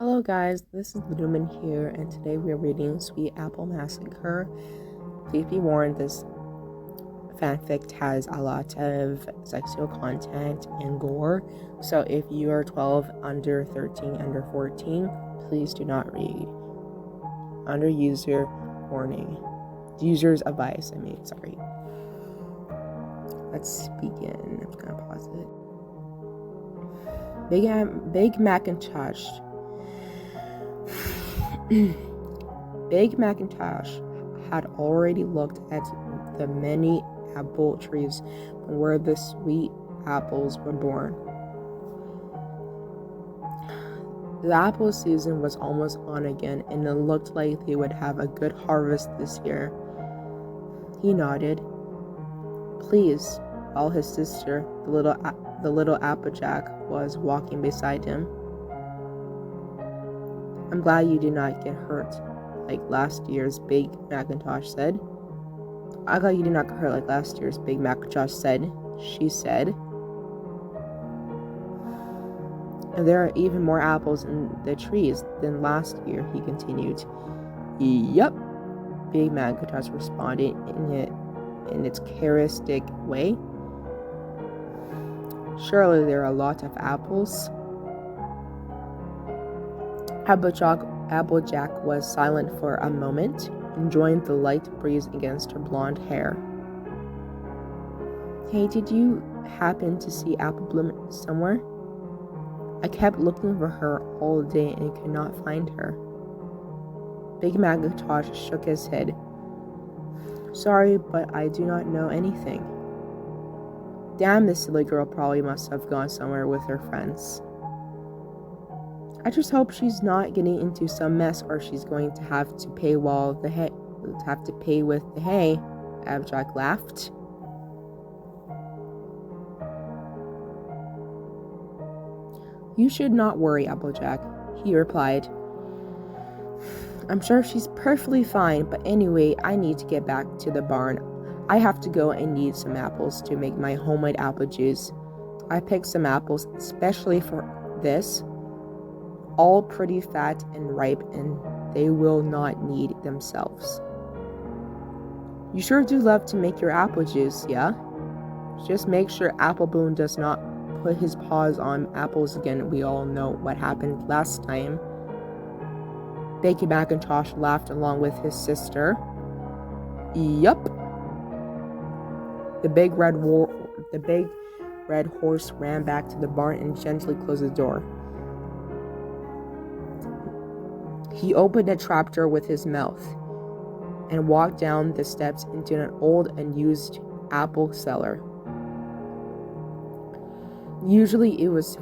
Hello guys, this is Lumen here, and today we are reading Sweet Apple Massacre. Please be warned, this fanfic has a lot of sexual content and gore, so if you are 12, under 13, under 14, please do not read. Under user warning. User's advice, sorry. Let's begin. I'm just gonna pause it. Big Macintosh. Big Macintosh had already looked at the many apple trees where the sweet apples were born. The apple season was almost on again, and it looked like they would have a good harvest this year. He nodded. Please, while his sister, the little Applejack, was walking beside him. I'm glad you did not get hurt like last year's Big Macintosh said. I'm glad you did not get hurt like last year's Big Macintosh said, she said. And there are even more apples in the trees than last year, he continued. Yup, Big Macintosh responded in its characteristic way. Surely there are a lot of apples. Applejack was silent for a moment, enjoying the light breeze against her blonde hair. Hey, did you happen to see Apple Bloom somewhere? I kept looking for her all day and could not find her. Big Macintosh shook his head. Sorry, but I do not know anything. Damn, this silly girl probably must have gone somewhere with her friends. I just hope she's not getting into some mess or she's going to have to pay with the hay, Applejack laughed. You should not worry, Applejack, he replied. I'm sure she's perfectly fine, but anyway, I need to get back to the barn. I have to go and need some apples to make my homemade apple juice. I picked some apples especially for this. All pretty fat and ripe, and they will not need themselves. You sure do love to make your apple juice, yeah? Just make sure Apple Bloom does not put his paws on apples again. We all know what happened last time. Big Macintosh laughed along with his sister. Yup. The big red horse ran back to the barn and gently closed the door. He opened a trapdoor with his mouth and walked down the steps into an old unused apple cellar. Usually it was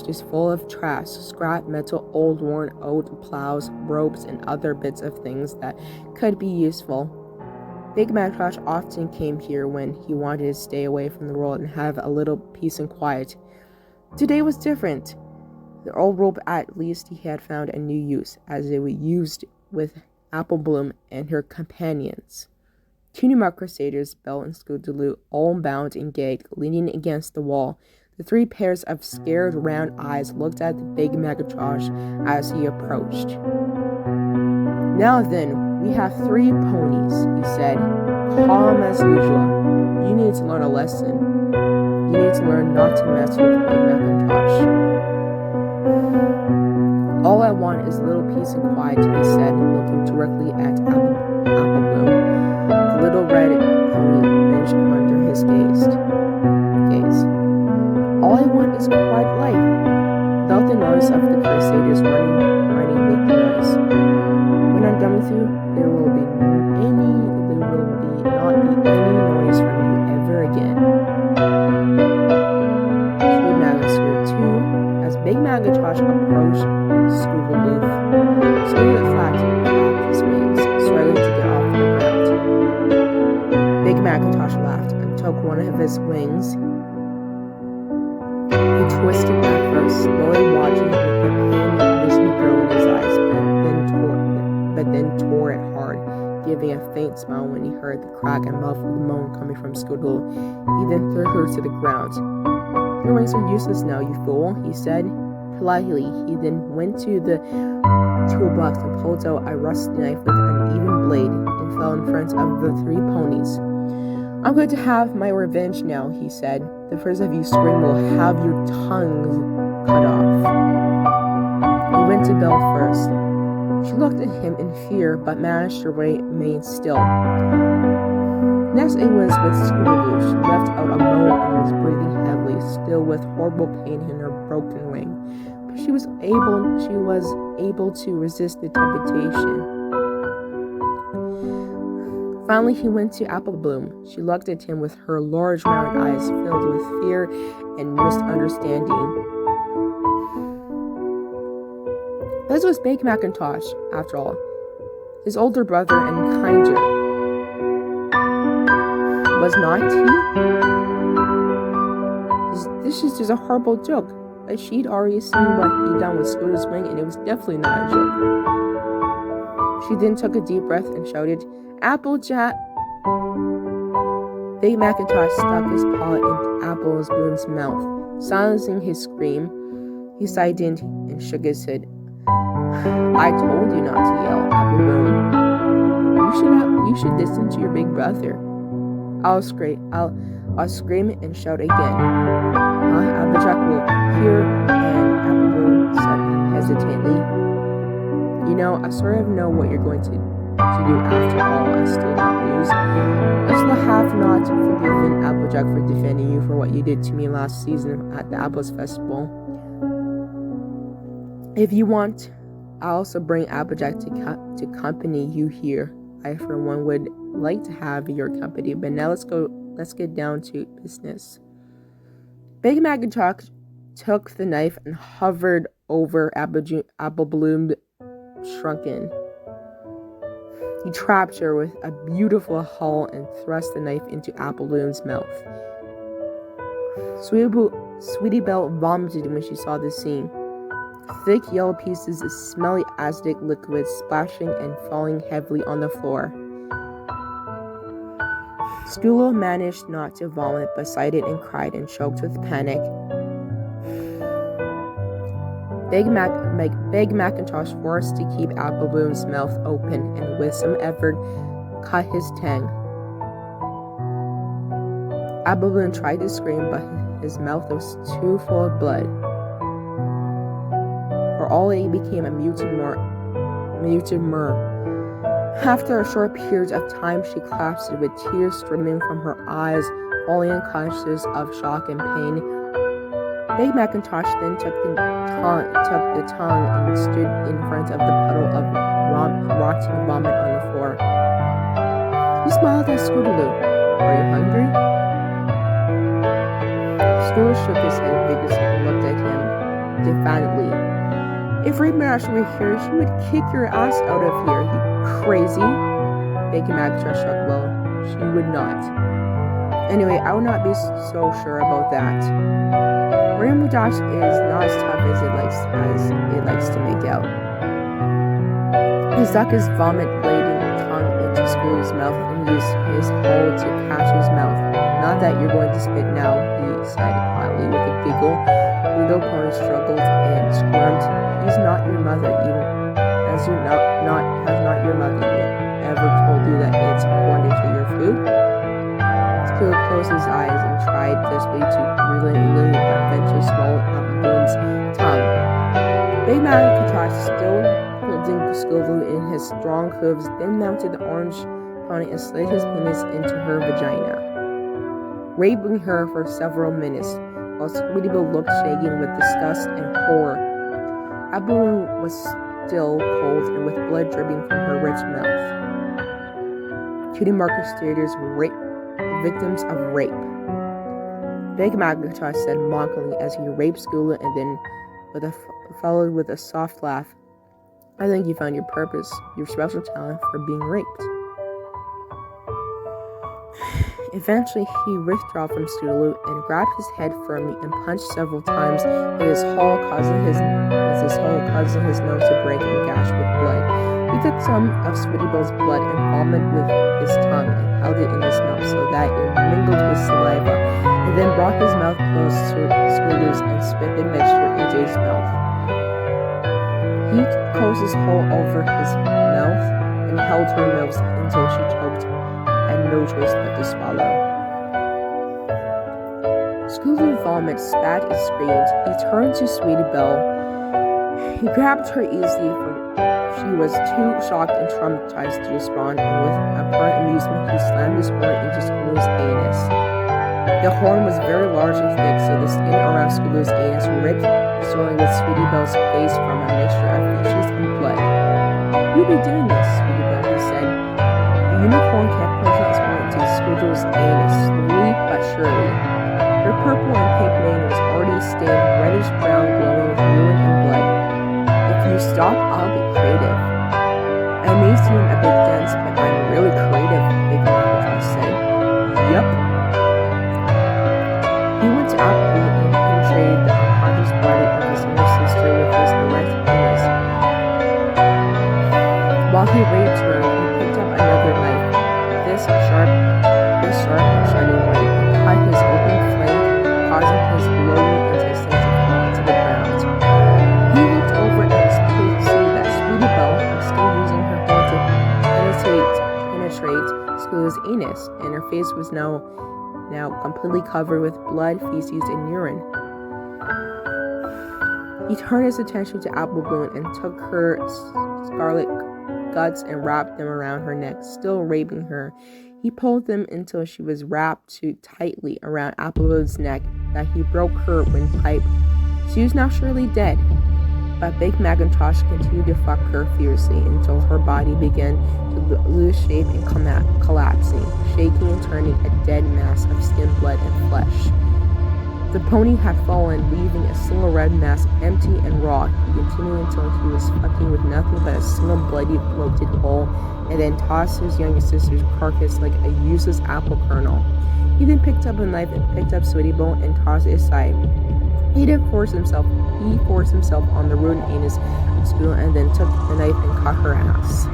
just full of trash, scrap metal, old worn old plows, ropes, and other bits of things that could be useful. Big Macintosh often came here when he wanted to stay away from the world and have a little peace and quiet. Today was different. The old rope, at least he had found a new use, as it was used with Apple Bloom and her companions. Two new crusaders, Belle and Scootaloo, all bound and gagged, leaning against the wall. The three pairs of scared round eyes looked at the Big Macintosh as he approached. Now then, we have 3 ponies, he said, calm as usual. You need to learn a lesson. You need to learn not to mess with Big Macintosh. All I want is a little peace and quiet, he said, looking directly at Apple Bloom. The little red pony pinched under his gaze. All I want is quiet life. Without the noise of the crusaders running make the noise. When I'm done with you, there will not be any noise from you ever again. Sweet Massacre 2. As Big Macintosh approached Scootaloo, slowly flapped his wings, struggling to get off the ground. Big Macintosh laughed and took one of his wings. He twisted at first, slowly watching with the pain vision grow in his eyes, but then tore it hard, giving a faint smile when he heard the crack and muffled moan coming from Scootaloo. He then threw her to the ground. Your wings are useless now, you fool, he said, politely. He then went to the toolbox and pulled out a rusty knife with an even blade and fell in front of the three ponies. I'm going to have my revenge now, he said. The first of you scream will have your tongues cut off. He went to Belle first. She looked at him in fear, but managed to remain still. Next it was with Scootaloo. She left out a moan and was breathing heavily, still with horrible pain in her broken wing. But she was able to resist the temptation. Finally, he went to Apple Bloom. She looked at him with her large round eyes filled with fear and misunderstanding. This was Big Macintosh, after all, his older brother and kinder. Was not he? This is just a horrible joke, but she'd already seen what he'd done with Scooter's wing, and it was definitely not a joke. She then took a deep breath and shouted, Applejack! Big Macintosh stuck his paw into Apple Bloom's mouth, silencing his scream. He sighed in and shook his head. I told you not to yell, Apple Bloom. You should listen to your big brother. I'll scream and shout again. Applejack will hear, and Apple Bloom said hesitantly. You know, I sort of know what you're going to do after all. I still not lose. I still have not forgiven Applejack for defending you for what you did to me last season at the Apples Festival. If you want, I'll also bring Applejack to accompany you here. I, for one, would like to have your company, but now let's get down to business. Big Macintosh took the knife and hovered over Apple Bloom shrunken. He trapped her with a beautiful hull and thrust the knife into Apple Bloom's mouth. Sweetie Belle vomited when she saw this scene. Thick yellow pieces of smelly acidic liquid splashing and falling heavily on the floor. Scootaloo managed not to vomit, but sighed and cried and choked with panic. Big Macintosh forced to keep Apple Bloom's mouth open and with some effort cut his tongue. Apple Bloom tried to scream, but his mouth was too full of blood. For all it became a muted murmur. After a short period of time, she collapsed with tears streaming from her eyes, falling unconscious of shock and pain. Big Macintosh then took the tongue and stood in front of the puddle of rotting vomit on the floor. He smiled at Scootaloo. Are you hungry? Scootaloo shook his head vigorously and looked at him defiantly. If Rape Mash were here, she would kick your ass out of here, you crazy. Big Macintosh shrugged. Well, she would not. Anyway, I would not be so sure about that. Rainbow Dash is not as tough as it likes to make out. He stuck his vomit-laden tongue into Scootaloo's mouth and used his hole to catch his mouth. Not that you're going to spit now, he said quietly with a giggle. Little Pony struggled and squirmed. He's not your mother, even as your has not your mother ever told you that it's important to your food. Scootaloo closed his eyes and tried desperately to relent, but eventually swallowed up Bloom's tongue. Big Macintosh, still holding Scootaloo in his strong hooves, then mounted the orange pony and slid his penis into her vagina, raping her for several minutes, while Sweetie Belle looked shaking with disgust and horror. Apple Bloom was still cold and with blood dripping from her rich mouth. Cutie marker staters victims of rape. Big Macintosh said mockingly as he raped Scootaloo, and then followed with a soft laugh. I think you found your purpose, your special talent for being raped. Eventually, he withdrew from Scootaloo and grabbed his head firmly and punched several times with his hull, causing his nose to break and gash with blood. He took some of Sweetie Belle's blood and vomited with his tongue and held it in his mouth so that it mingled with saliva, and then brought his mouth close to Scootaloo's and spit the mixture into his mouth. He closed his hole over his mouth and held her nose until she choked, had no choice but to swallow. Scooting vomit, spat, and screamed. He turned to Sweetie Belle. He grabbed her easily, for she was too shocked and traumatized to respond, and with apparent amusement, he slammed his horn into Scooter's anus. The horn was very large and thick, so the skin around Scooter's anus ripped, showing with Sweetie Belle's face from a mixture of feces and blood. "You'll be doing this, Sweetie Belle," he said. The unicorn kept pushing its horn into Scooter's anus, slowly but surely. Her purple and pink mane was already stained reddish-brown, glowing with urine and blood. "If you stop, I'll get creative." "I may seem a bit dense, but I'm really creative," Big Macintosh said. "Yup." He went to Appleby and penetrated the unconscious body of his younger sister with his erect penis. While he raped her, he picked up another knife, this sharp and shining one, and cut his open flank, causing his glowing intestines to fall to the ground. He looked over and was pleased to see that Sweetie Belle was still using her horn to penetrate Scooter's anus, and her face was now completely covered with blood, feces, and urine. He turned his attention to Apple Bloom and took her scarlet guts and wrapped them around her neck, still raping her. He pulled them until she was wrapped too tightly around Apple Bloom's neck that he broke her windpipe. She was now surely dead, but Big Macintosh continued to fuck her fiercely until her body began to lose shape and collapsing, shaking and turning a dead mass of skin, blood, and flesh. The pony had fallen, leaving a single red mass, empty and raw. He continued until he was fucking with nothing but a single bloody, bloated hole, and then tossed his younger sister's carcass like a useless apple kernel. He then picked up a knife and picked up Sweetie Belle and tossed it aside. He forced himself on the rodent anus of Scooter and then took the knife and cut her ass.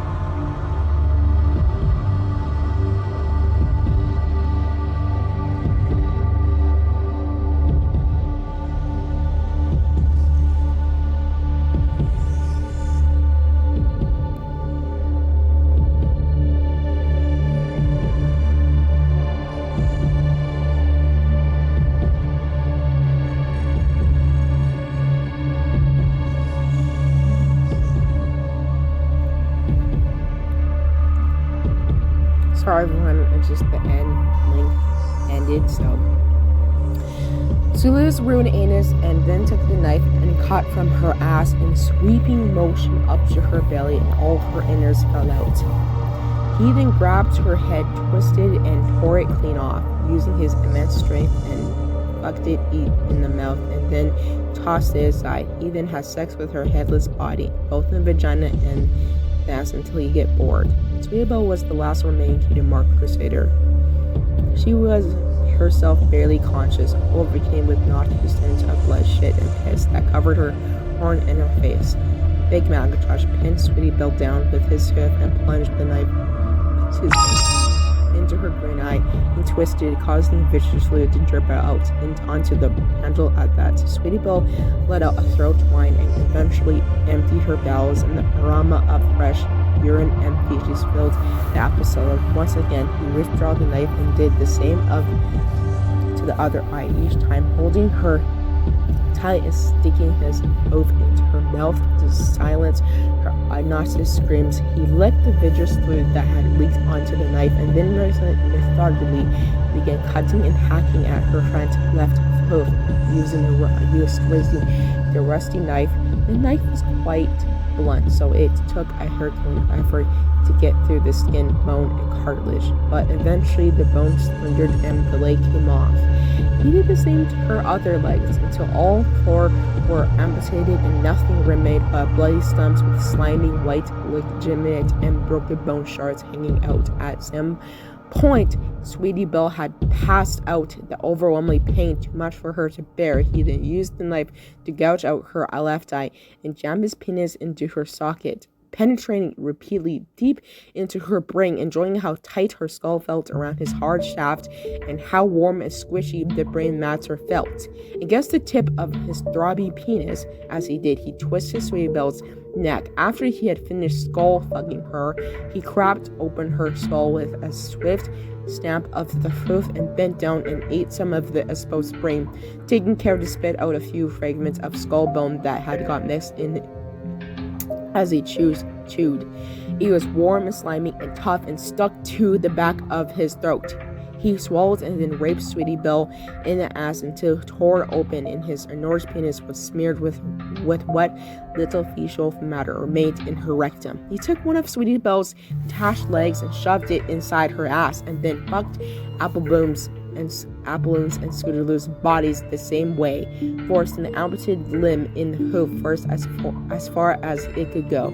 Sorry everyone, it's just the link ended, so. Sulu's ruined anus and then took the knife and cut from her ass in sweeping motion up to her belly, and all her innards fell out. He then grabbed her head, twisted and tore it clean off, using his immense strength, and fucked it in the mouth and then tossed it aside. He then had sex with her headless body, both in the vagina and ass, until he get bored. Sweetie Belle was the last remaining Mark Crusader. She was herself barely conscious, overcame with nauseous stench of blood, shit, and piss that covered her horn and her face. Big Macintosh pinned Sweetie Belle down with his hoof and plunged the knife into her green eye. He twisted, causing vicious fluid to drip out onto the handle at that. Sweetie Belle let out a throat whine and eventually emptied her bowels, and the aroma of fresh urine and feces filled the episode. Once again, he withdrew the knife and did the same to the other eye, each time holding her tight and sticking his oath into her mouth to silence her nauseous screams. He licked the viscous fluid that had leaked onto the knife and then methodically began cutting and hacking at her front left hoof using the rusty knife. The knife was quite blunt, so it took a Herculean effort to get through the skin, bone, and cartilage, but eventually the bone splintered and the leg came off. He did the same to her other legs until all four were amputated and nothing remained but bloody stumps with slimy white ligament and broken bone shards hanging out. At some point, Sweetie Belle had passed out, the overwhelming pain too much for her to bear. He then used the knife to gouge out her left eye and jam his penis into her socket, penetrating repeatedly deep into her brain, enjoying how tight her skull felt around his hard shaft and how warm and squishy the brain matter felt. Against the tip of his throbbing penis, as he did, he twisted Sweetie Belle's neck. After he had finished skull fucking her, he cracked open her skull with a swift stamp of the hoof and bent down and ate some of the exposed brain, taking care to spit out a few fragments of skull bone that had got mixed in as he chewed. It was warm and slimy and tough and stuck to the back of his throat. He swallowed and then raped Sweetie Belle in the ass until it tore open and his enormous penis was smeared with what little fecal matter remained in her rectum. He took one of Sweetie Belle's detached legs and shoved it inside her ass, and then fucked Apple Bloom's and Scootaloo's bodies the same way, forcing the amputated limb in the hoof first as far as it could go.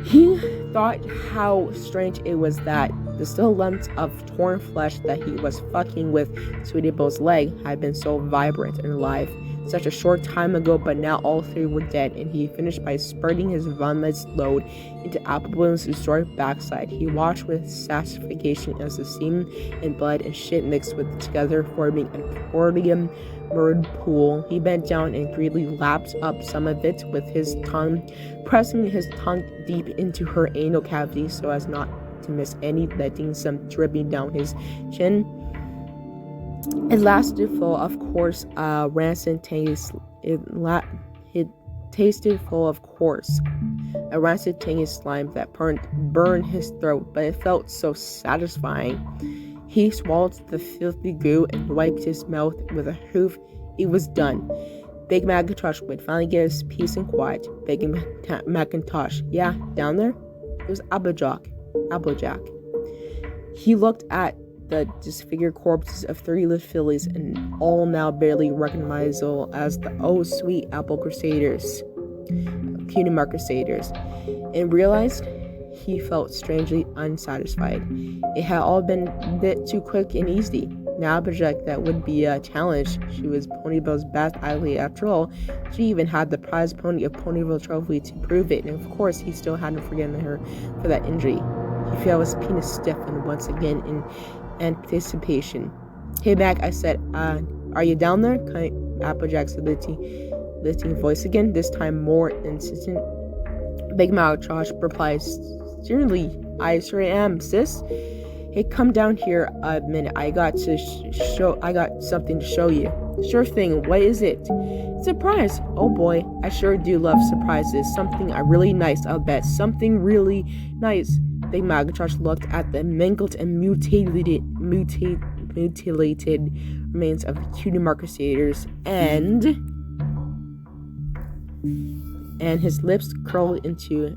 He thought how strange it was that the still lumps of torn flesh that he was fucking with Sweetie Belle's leg had been so vibrant and alive such a short time ago, but now all three were dead, and he finished by spurting his vomitous load into Apple Bloom's destroyed backside. He watched with satisfaction as the semen and blood and shit mixed with together, forming a petroleum mirrored pool. He bent down and greedily lapped up some of it with his tongue, pressing his tongue deep into her anal cavity so as not to miss any, letting some dripping down his chin. It lasted full, of course, rancid taste. It tasted full, of course, a rancid tangy slime that burned his throat, but it felt so satisfying. He swallowed the filthy goo and wiped his mouth with a hoof. It was done. Big Macintosh would finally get his peace and quiet. Big Macintosh, yeah, down there? It was Applejack. He looked at the disfigured corpses of 3 little fillies, and all now barely recognizable as the sweet Apple Crusaders, Cutie Mark Crusaders, and realized he felt strangely unsatisfied. It had all been a bit too quick and easy. Now Applejack, that would be a challenge. She was Ponyville's best athlete after all. She even had the prize pony of Ponyville trophy to prove it, and of course he still hadn't forgotten her for that injury. He felt his penis stiffen once again in anticipation. "Hey Mac," I said, are you down there?" Applejack's lifting voice again, this time more insistent. Big Mouth Josh replied sternly, "I sure am, sis. Hey, come down here a minute. I got something to show you." "Sure thing. What is it?" "Surprise." "Oh boy, I sure do love surprises. Something really nice, I'll bet. Something really nice." Big Macintosh looked at the mangled and mutilated remains of the Cutie Mark Crusaders, and his lips curled into a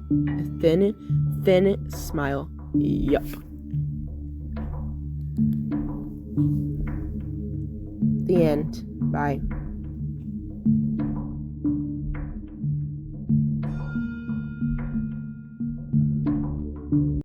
thin smile. Yup. The end. Bye.